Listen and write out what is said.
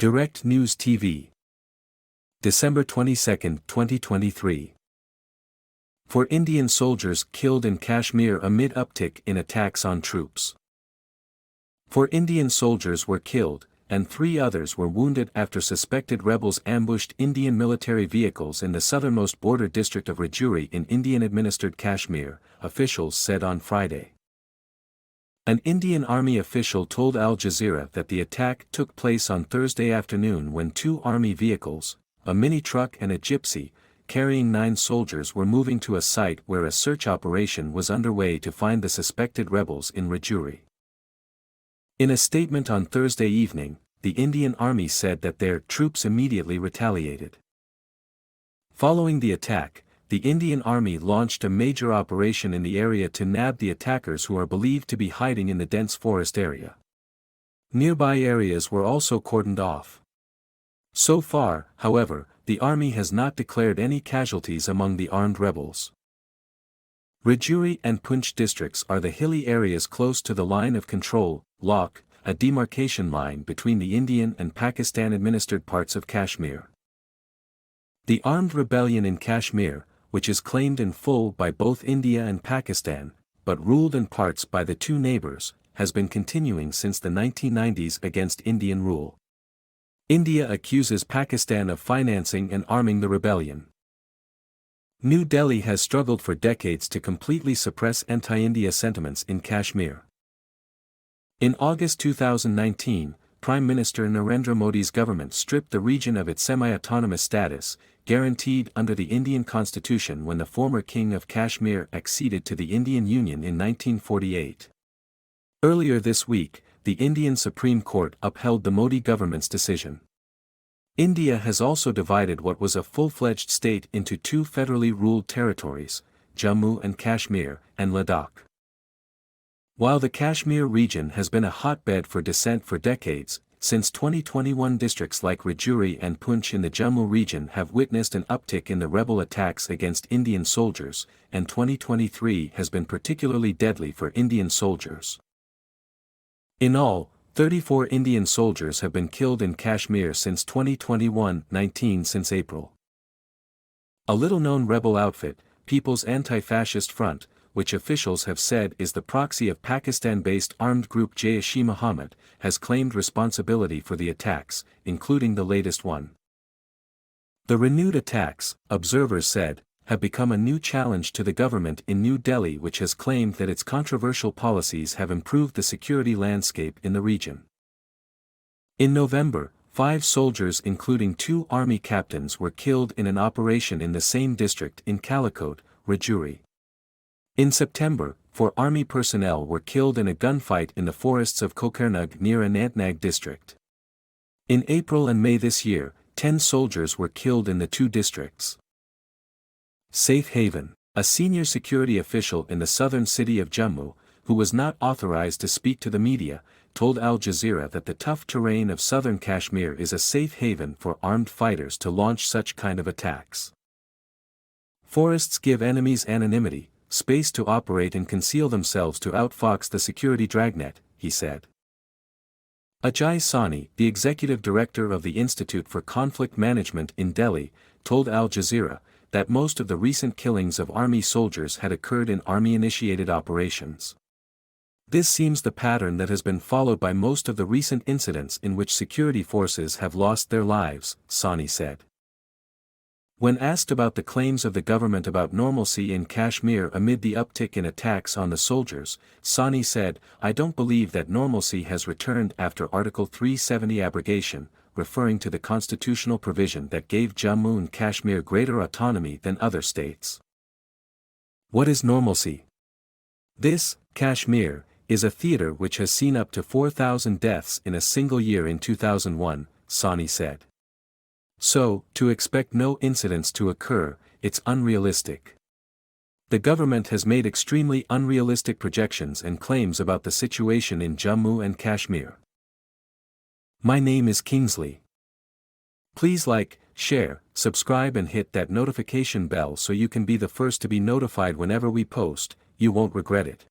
Direct News TV. December 22, 2023. For Indian soldiers killed in Kashmir amid uptick in attacks on troops. 4 Indian soldiers were killed, and 3 others were wounded after suspected rebels ambushed Indian military vehicles in the southernmost border district of Rajouri in Indian-administered Kashmir, officials said on Friday. An Indian Army official told Al Jazeera that the attack took place on Thursday afternoon when 2 Army vehicles, a mini-truck and a gypsy, carrying 9 soldiers were moving to a site where a search operation was underway to find the suspected rebels in Rajouri. In a statement on Thursday evening, the Indian Army said that their troops immediately retaliated. Following the attack, the Indian Army launched a major operation in the area to nab the attackers who are believed to be hiding in the dense forest area. Nearby areas were also cordoned off. So far, however, the army has not declared any casualties among the armed rebels. Rajouri and Poonch districts are the hilly areas close to the line of control, LOC, a demarcation line between the Indian and Pakistan-administered parts of Kashmir. The armed rebellion in Kashmir, which is claimed in full by both India and Pakistan, but ruled in parts by the 2 neighbors, has been continuing since the 1990s against Indian rule. India accuses Pakistan of financing and arming the rebellion. New Delhi has struggled for decades to completely suppress anti-India sentiments in Kashmir. In August 2019, Prime Minister Narendra Modi's government stripped the region of its semi-autonomous status, guaranteed under the Indian constitution when the former king of Kashmir acceded to the Indian Union in 1948. Earlier this week, the Indian Supreme Court upheld the Modi government's decision. India has also divided what was a full-fledged state into 2 federally ruled territories, Jammu and Kashmir, and Ladakh. While the Kashmir region has been a hotbed for dissent for decades, since 2021 districts like Rajouri and Poonch in the Jammu region have witnessed an uptick in the rebel attacks against Indian soldiers, and 2023 has been particularly deadly for Indian soldiers. In all, 34 Indian soldiers have been killed in Kashmir since 2021, 19 since April. A little-known rebel outfit, People's Anti-Fascist Front, which officials have said is the proxy of Pakistan-based armed group Jaish-e-Mohammed, has claimed responsibility for the attacks, including the latest one. The renewed attacks, observers said, have become a new challenge to the government in New Delhi, which has claimed that its controversial policies have improved the security landscape in the region. In November, 5 soldiers including 2 army captains were killed in an operation in the same district in Kalikot, Rajouri. In September, 4 army personnel were killed in a gunfight in the forests of Kokernug near Anantnag district. In April and May this year, 10 soldiers were killed in the 2 districts. Safe haven. A senior security official in the southern city of Jammu, who was not authorized to speak to the media, told Al Jazeera that the tough terrain of southern Kashmir is a safe haven for armed fighters to launch such kind of attacks. Forests give enemies anonymity, space to operate and conceal themselves to outfox the security dragnet, he said. Ajay Sawhney, the executive director of the Institute for Conflict Management in Delhi, told Al Jazeera that most of the recent killings of army soldiers had occurred in army-initiated operations. This seems the pattern that has been followed by most of the recent incidents in which security forces have lost their lives, Sawhney said. When asked about the claims of the government about normalcy in Kashmir amid the uptick in attacks on the soldiers, Sawhney said, "I don't believe that normalcy has returned after Article 370 abrogation, referring to the constitutional provision that gave Jammu and Kashmir greater autonomy than other states." What is normalcy? This, Kashmir, is a theater which has seen up to 4,000 deaths in a single year in 2001, Sawhney said. So, to expect no incidents to occur, it's unrealistic. The government has made extremely unrealistic projections and claims about the situation in Jammu and Kashmir. My name is Kingsley. Please like, share, subscribe and hit that notification bell so you can be the first to be notified whenever we post. You won't regret it.